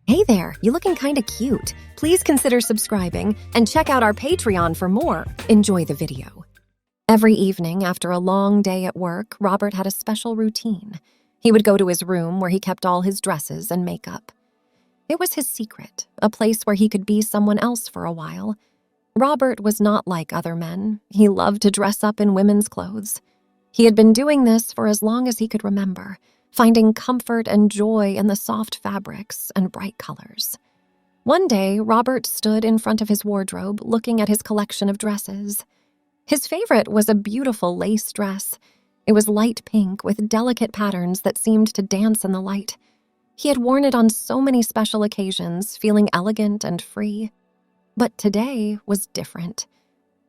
Hey there, you looking kinda cute. Please consider subscribing and check out our Patreon for more. Enjoy the video. Every evening after a long day at work, Robert had a special routine. He would go to his room where he kept all his dresses and makeup. It was his secret, a place where he could be someone else for a while. Robert was not like other men. He loved to dress up in women's clothes. He had been doing this for as long as he could remember, finding comfort and joy in the soft fabrics and bright colors. One day, Robert stood in front of his wardrobe looking at his collection of dresses. His favorite was a beautiful lace dress. It was light pink with delicate patterns that seemed to dance in the light. He had worn it on so many special occasions, feeling elegant and free. But today was different.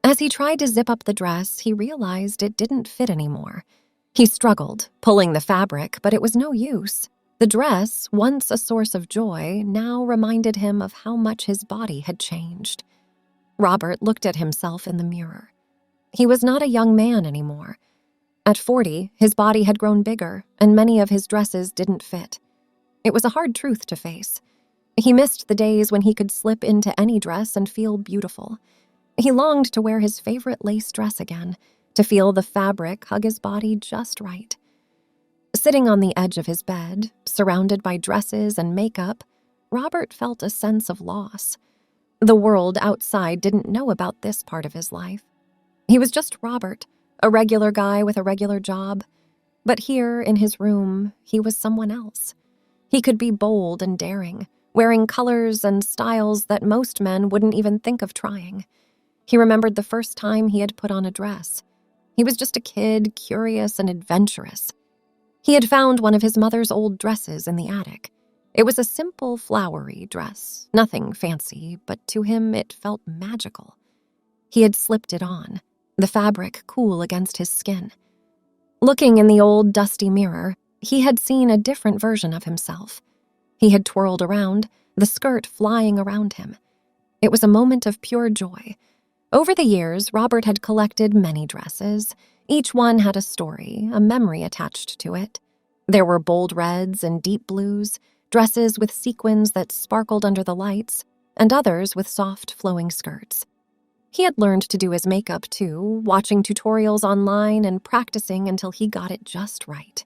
As he tried to zip up the dress, he realized it didn't fit anymore. He struggled, pulling the fabric, but it was no use. The dress, once a source of joy, now reminded him of how much his body had changed. Robert looked at himself in the mirror. He was not a young man anymore. At 40, his body had grown bigger, and many of his dresses didn't fit. It was a hard truth to face. He missed the days when he could slip into any dress and feel beautiful. He longed to wear his favorite lace dress again, to feel the fabric hug his body just right. Sitting on the edge of his bed, surrounded by dresses and makeup, Robert felt a sense of loss. The world outside didn't know about this part of his life. He was just Robert, a regular guy with a regular job. But here in his room, he was someone else. He could be bold and daring, wearing colors and styles that most men wouldn't even think of trying. He remembered the first time he had put on a dress. He was just a kid, curious and adventurous. He had found one of his mother's old dresses in the attic. It was a simple, flowery dress, nothing fancy, but to him it felt magical. He had slipped it on, the fabric cool against his skin. Looking in the old, dusty mirror, he had seen a different version of himself. He had twirled around, the skirt flying around him. It was a moment of pure joy. Over the years, Robert had collected many dresses. Each one had a story, a memory attached to it. There were bold reds and deep blues, dresses with sequins that sparkled under the lights, and others with soft, flowing skirts. He had learned to do his makeup, too, watching tutorials online and practicing until he got it just right.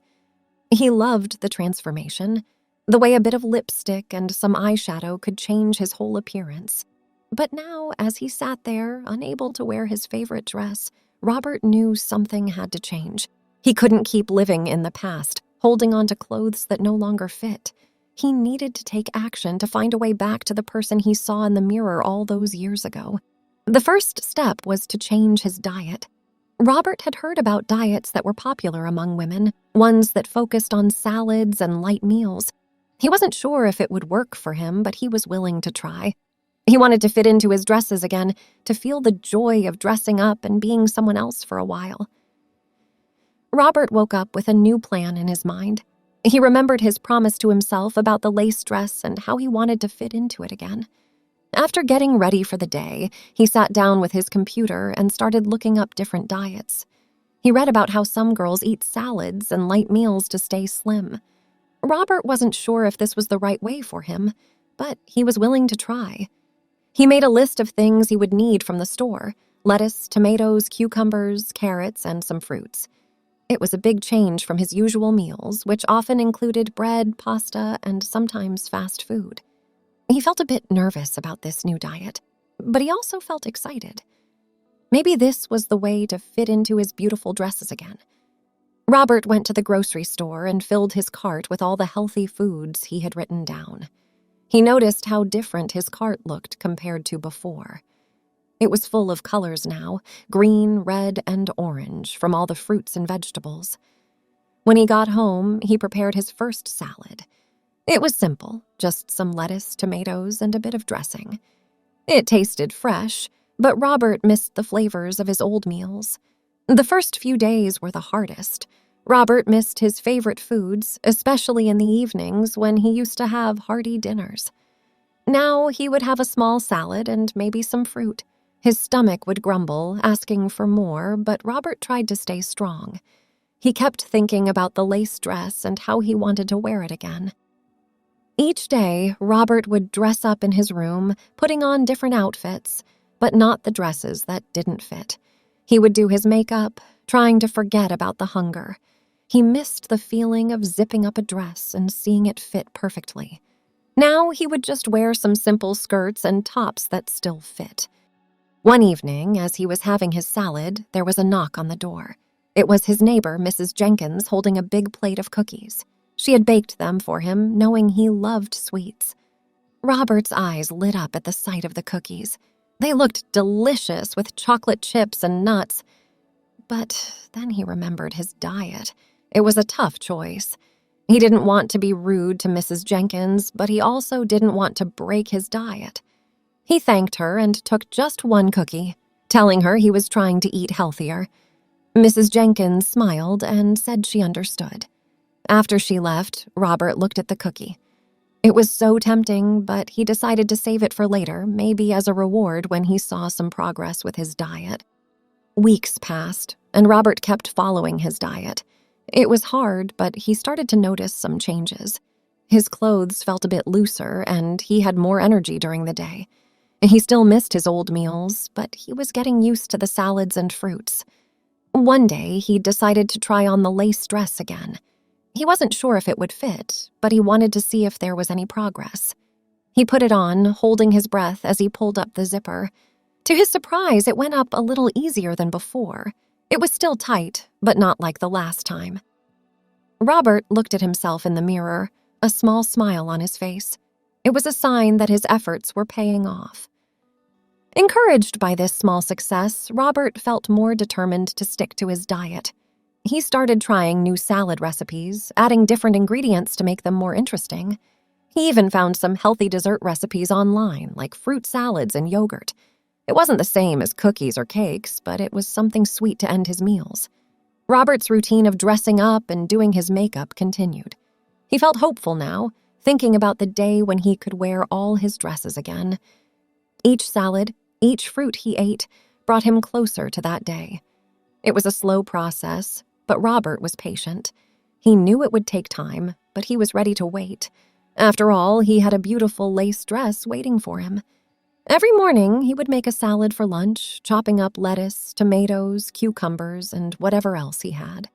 He loved the transformation, the way a bit of lipstick and some eyeshadow could change his whole appearance. But now, as he sat there, unable to wear his favorite dress, Robert knew something had to change. He couldn't keep living in the past, holding on to clothes that no longer fit. He needed to take action to find a way back to the person he saw in the mirror all those years ago. The first step was to change his diet. Robert had heard about diets that were popular among women, ones that focused on salads and light meals. He wasn't sure if it would work for him, but he was willing to try. He wanted to fit into his dresses again, to feel the joy of dressing up and being someone else for a while. Robert woke up with a new plan in his mind. He remembered his promise to himself about the lace dress and how he wanted to fit into it again. After getting ready for the day, he sat down with his computer and started looking up different diets. He read about how some girls eat salads and light meals to stay slim. Robert wasn't sure if this was the right way for him, but he was willing to try. He made a list of things he would need from the store: lettuce, tomatoes, cucumbers, carrots, and some fruits. It was a big change from his usual meals, which often included bread, pasta, and sometimes fast food. He felt a bit nervous about this new diet, but he also felt excited. Maybe this was the way to fit into his beautiful dresses again. Robert went to the grocery store and filled his cart with all the healthy foods he had written down. He noticed how different his cart looked compared to before. It was full of colors now, green, red, and orange, from all the fruits and vegetables. When he got home, he prepared his first salad. It was simple, just some lettuce, tomatoes, and a bit of dressing. It tasted fresh, but Robert missed the flavors of his old meals. The first few days were the hardest. Robert missed his favorite foods, especially in the evenings when he used to have hearty dinners. Now he would have a small salad and maybe some fruit. His stomach would grumble, asking for more, but Robert tried to stay strong. He kept thinking about the lace dress and how he wanted to wear it again. Each day, Robert would dress up in his room, putting on different outfits, but not the dresses that didn't fit. He would do his makeup, trying to forget about the hunger. He missed the feeling of zipping up a dress and seeing it fit perfectly. Now he would just wear some simple skirts and tops that still fit. One evening, as he was having his salad, there was a knock on the door. It was his neighbor, Mrs. Jenkins, holding a big plate of cookies. She had baked them for him, knowing he loved sweets. Robert's eyes lit up at the sight of the cookies. They looked delicious with chocolate chips and nuts. But then he remembered his diet. It was a tough choice. He didn't want to be rude to Mrs. Jenkins, but he also didn't want to break his diet. He thanked her and took just one cookie, telling her he was trying to eat healthier. Mrs. Jenkins smiled and said she understood. After she left, Robert looked at the cookie. It was so tempting, but he decided to save it for later, maybe as a reward when he saw some progress with his diet. Weeks passed, and Robert kept following his diet. It was hard, but he started to notice some changes. His clothes felt a bit looser, and he had more energy during the day. He still missed his old meals, but he was getting used to the salads and fruits. One day, he decided to try on the lace dress again. He wasn't sure if it would fit, but he wanted to see if there was any progress. He put it on, holding his breath as he pulled up the zipper. To his surprise, it went up a little easier than before. It was still tight, but not like the last time. Robert looked at himself in the mirror, a small smile on his face. It was a sign that his efforts were paying off. Encouraged by this small success, Robert felt more determined to stick to his diet. He started trying new salad recipes, adding different ingredients to make them more interesting. He even found some healthy dessert recipes online, like fruit salads and yogurt. It wasn't the same as cookies or cakes, but it was something sweet to end his meals. Robert's routine of dressing up and doing his makeup continued. He felt hopeful now, thinking about the day when he could wear all his dresses again. Each salad, each fruit he ate, brought him closer to that day. It was a slow process, but Robert was patient. He knew it would take time, but he was ready to wait. After all, he had a beautiful lace dress waiting for him. Every morning, he would make a salad for lunch, chopping up lettuce, tomatoes, cucumbers, and whatever else he had.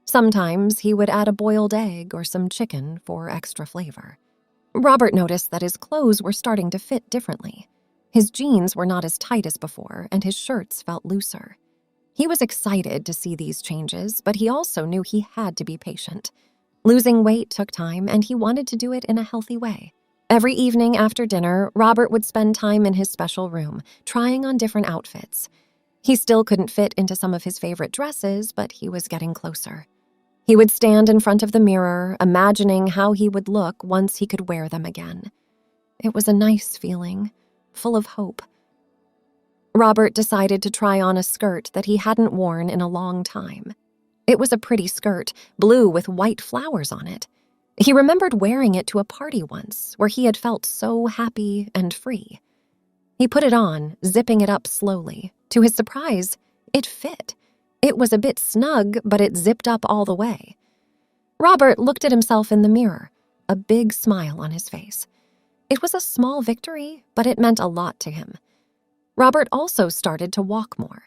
Sometimes he would add a boiled egg or some chicken for extra flavor. Robert noticed that his clothes were starting to fit differently. His jeans were not as tight as before, and his shirts felt looser. He was excited to see these changes, but he also knew he had to be patient. Losing weight took time, and he wanted to do it in a healthy way. Every evening after dinner, Robert would spend time in his special room, trying on different outfits. He still couldn't fit into some of his favorite dresses, but he was getting closer. He would stand in front of the mirror, imagining how he would look once he could wear them again. It was a nice feeling, full of hope. Robert decided to try on a skirt that he hadn't worn in a long time. It was a pretty skirt, blue with white flowers on it. He remembered wearing it to a party once, where he had felt so happy and free. He put it on, zipping it up slowly. To his surprise, it fit. It was a bit snug, but it zipped up all the way. Robert looked at himself in the mirror, a big smile on his face. It was a small victory, but it meant a lot to him. Robert also started to walk more.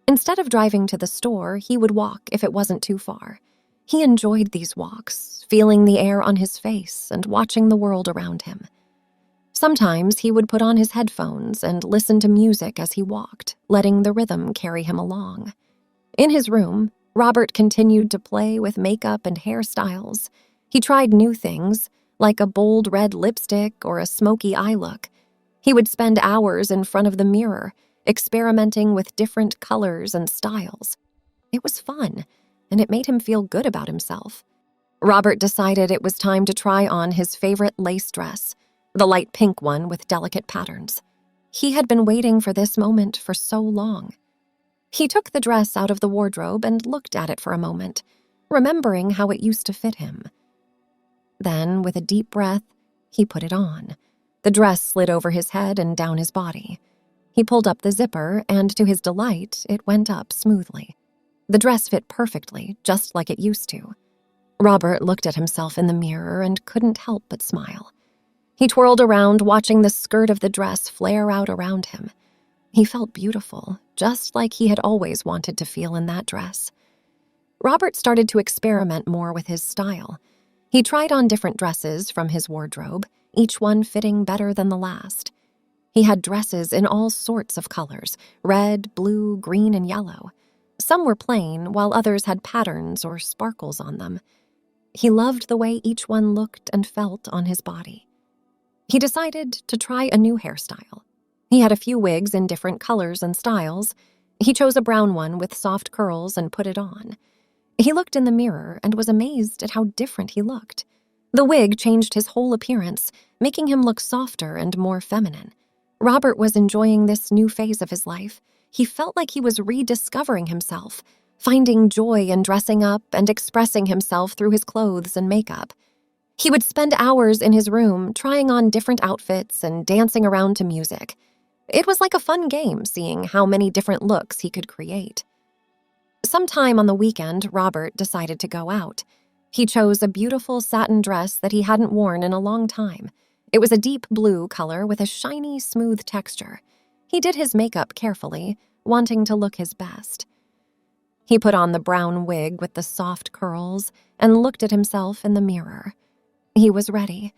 Instead of driving to the store, he would walk if it wasn't too far. He enjoyed these walks, feeling the air on his face and watching the world around him. Sometimes he would put on his headphones and listen to music as he walked, letting the rhythm carry him along. In his room, Robert continued to play with makeup and hairstyles. He tried new things, like a bold red lipstick or a smoky eye look. He would spend hours in front of the mirror, experimenting with different colors and styles. It was fun, and it made him feel good about himself. Robert decided it was time to try on his favorite lace dress, the light pink one with delicate patterns. He had been waiting for this moment for so long. He took the dress out of the wardrobe and looked at it for a moment, remembering how it used to fit him. Then, with a deep breath, he put it on. The dress slid over his head and down his body. He pulled up the zipper, and to his delight, it went up smoothly. The dress fit perfectly, just like it used to. Robert looked at himself in the mirror and couldn't help but smile. He twirled around, watching the skirt of the dress flare out around him. He felt beautiful, just like he had always wanted to feel in that dress. Robert started to experiment more with his style. He tried on different dresses from his wardrobe, each one fitting better than the last. He had dresses in all sorts of colors: red, blue, green, and yellow. Some were plain, while others had patterns or sparkles on them. He loved the way each one looked and felt on his body. He decided to try a new hairstyle. He had a few wigs in different colors and styles. He chose a brown one with soft curls and put it on. He looked in the mirror and was amazed at how different he looked. The wig changed his whole appearance, making him look softer and more feminine. Robert was enjoying this new phase of his life. He felt like he was rediscovering himself, finding joy in dressing up and expressing himself through his clothes and makeup. He would spend hours in his room trying on different outfits and dancing around to music. It was like a fun game seeing how many different looks he could create. Sometime on the weekend, Robert decided to go out. He chose a beautiful satin dress that he hadn't worn in a long time. It was a deep blue color with a shiny, smooth texture. He did his makeup carefully, wanting to look his best. He put on the brown wig with the soft curls and looked at himself in the mirror. He was ready.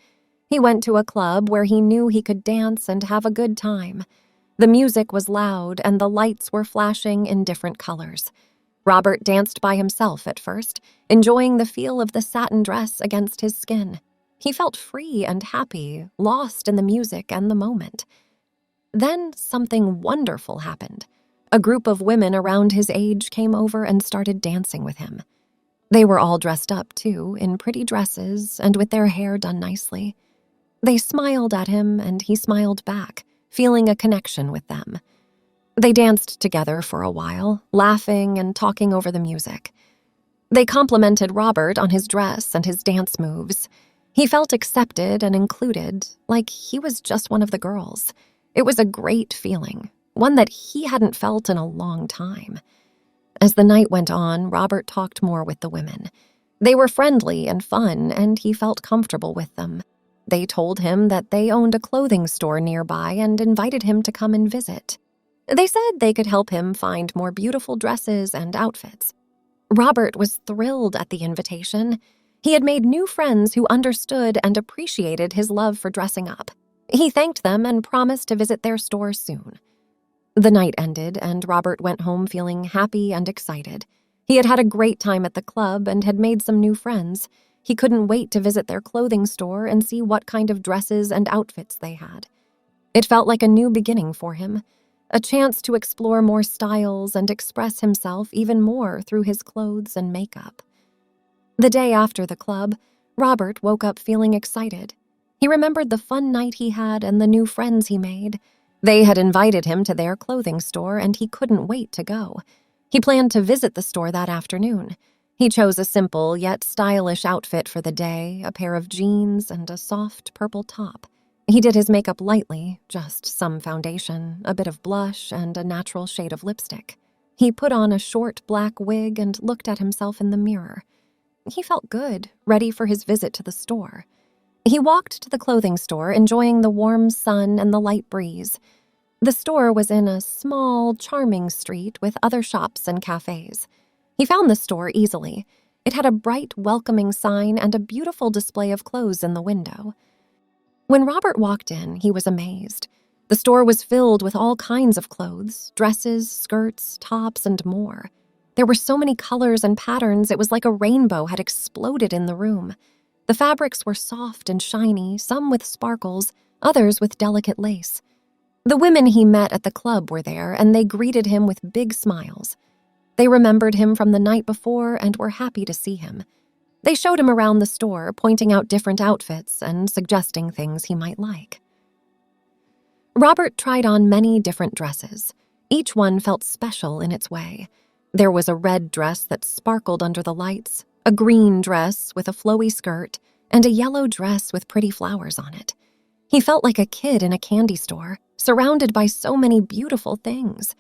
He went to a club where he knew he could dance and have a good time. The music was loud and the lights were flashing in different colors. Robert danced by himself at first, enjoying the feel of the satin dress against his skin. He felt free and happy, lost in the music and the moment. Then something wonderful happened. A group of women around his age came over and started dancing with him. They were all dressed up, too, in pretty dresses and with their hair done nicely. They smiled at him, and he smiled back, feeling a connection with them. They danced together for a while, laughing and talking over the music. They complimented Robert on his dress and his dance moves. He felt accepted and included, like he was just one of the girls. It was a great feeling, one that he hadn't felt in a long time. As the night went on, Robert talked more with the women. They were friendly and fun, and he felt comfortable with them. They told him that they owned a clothing store nearby and invited him to come and visit. They said they could help him find more beautiful dresses and outfits. Robert was thrilled at the invitation. He had made new friends who understood and appreciated his love for dressing up. He thanked them and promised to visit their store soon. The night ended, and Robert went home feeling happy and excited. He had had a great time at the club and had made some new friends. He couldn't wait to visit their clothing store and see what kind of dresses and outfits they had. It felt like a new beginning for him, a chance to explore more styles and express himself even more through his clothes and makeup. The day after the club, Robert woke up feeling excited. He remembered the fun night he had and the new friends he made. They had invited him to their clothing store, and he couldn't wait to go. He planned to visit the store that afternoon. He chose a simple yet stylish outfit for the day, a pair of jeans and a soft purple top. He did his makeup lightly, just some foundation, a bit of blush, and a natural shade of lipstick. He put on a short black wig and looked at himself in the mirror. He felt good, ready for his visit to the store. He walked to the clothing store, enjoying the warm sun and the light breeze. The store was in a small, charming street with other shops and cafes. He found the store easily. It had a bright, welcoming sign and a beautiful display of clothes in the window. When Robert walked in, he was amazed. The store was filled with all kinds of clothes, dresses, skirts, tops, and more. There were so many colors and patterns, it was like a rainbow had exploded in the room. The fabrics were soft and shiny, some with sparkles, others with delicate lace. The women he met at the club were there, and they greeted him with big smiles. They remembered him from the night before and were happy to see him. They showed him around the store, pointing out different outfits and suggesting things he might like. Robert tried on many different dresses. Each one felt special in its way. There was a red dress that sparkled under the lights, a green dress with a flowy skirt, and a yellow dress with pretty flowers on it. He felt like a kid in a candy store, surrounded by so many beautiful things.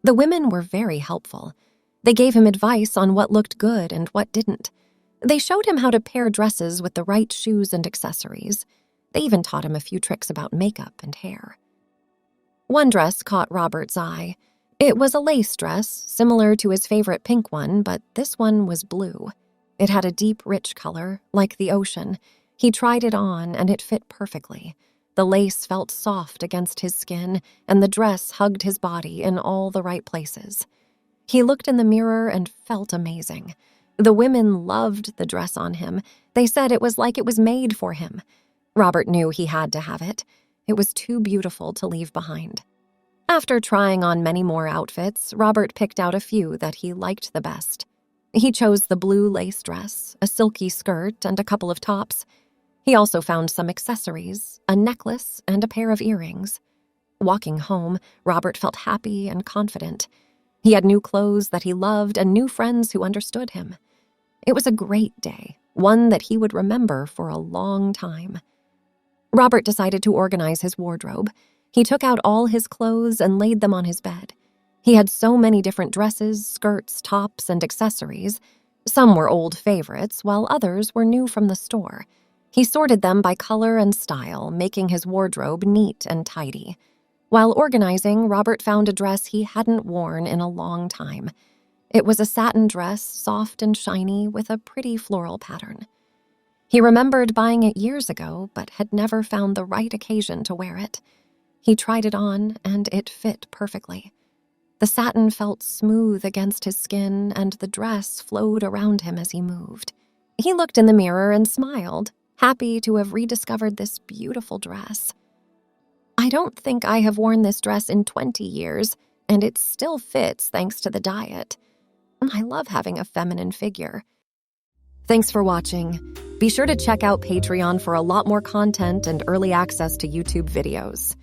The women were very helpful. They gave him advice on what looked good and what didn't. They showed him how to pair dresses with the right shoes and accessories. They even taught him a few tricks about makeup and hair. One dress caught Robert's eye. It was a lace dress, similar to his favorite pink one, but this one was blue. It had a deep, rich color, like the ocean. He tried it on, and it fit perfectly. The lace felt soft against his skin, and the dress hugged his body in all the right places. He looked in the mirror and felt amazing. The women loved the dress on him. They said it was like it was made for him. Robert knew he had to have it. It was too beautiful to leave behind. After trying on many more outfits, Robert picked out a few that he liked the best. He chose the blue lace dress, a silky skirt, and a couple of tops. He also found some accessories, a necklace, and a pair of earrings. Walking home, Robert felt happy and confident. He had new clothes that he loved and new friends who understood him. It was a great day, one that he would remember for a long time. Robert decided to organize his wardrobe. He took out all his clothes and laid them on his bed. He had so many different dresses, skirts, tops, and accessories. Some were old favorites, while others were new from the store. He sorted them by color and style, making his wardrobe neat and tidy. While organizing, Robert found a dress he hadn't worn in a long time. It was a satin dress, soft and shiny, with a pretty floral pattern. He remembered buying it years ago, but had never found the right occasion to wear it. He tried it on, and it fit perfectly. The satin felt smooth against his skin, and the dress flowed around him as he moved. He looked in the mirror and smiled, happy to have rediscovered this beautiful dress. "I don't think I have worn this dress in 20 years, and it still fits thanks to the diet. I love having a feminine figure." Thanks for watching. Be sure to check out Patreon for a lot more content and early access to YouTube videos.